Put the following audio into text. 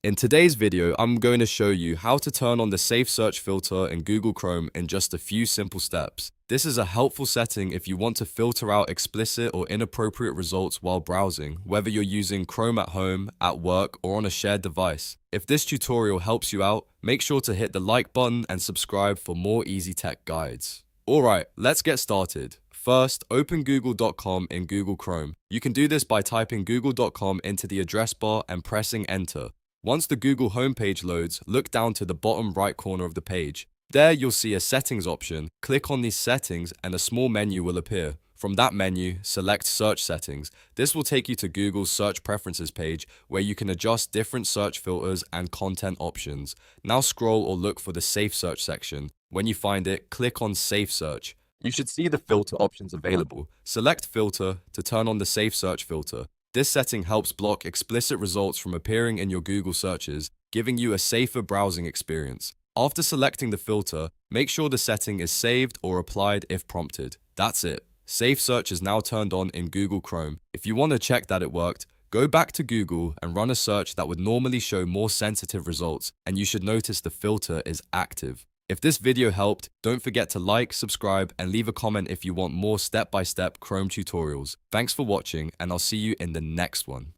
In today's video, I'm going to show you how to turn on the Safe Search filter in Google Chrome in just a few simple steps. This is a helpful setting if you want to filter out explicit or inappropriate results while browsing, whether you're using Chrome at home, at work, or on a shared device. If this tutorial helps you out, make sure to hit the like button and subscribe for more easy tech guides. Alright, let's get started. First, open google.com in Google Chrome. You can do this by typing google.com into the address bar and pressing enter. Once the Google homepage loads, look down to the bottom right corner of the page. There you'll see a settings option. Click on these settings and a small menu will appear. From that menu, select search settings. This will take you to Google's search preferences page where you can adjust different search filters and content options. Now scroll or look for the Safe Search section. When you find it, click on Safe Search. You should see the filter options available. Select Filter to turn on the Safe Search filter. This setting helps block explicit results from appearing in your Google searches, giving you a safer browsing experience. After selecting the filter, make sure the setting is saved or applied if prompted. That's it. Safe Search is now turned on in Google Chrome. If you want to check that it worked, go back to Google and run a search that would normally show more sensitive results, and you should notice the filter is active. If this video helped, don't forget to like, subscribe, and leave a comment if you want more step-by-step Chrome tutorials. Thanks for watching, and I'll see you in the next one.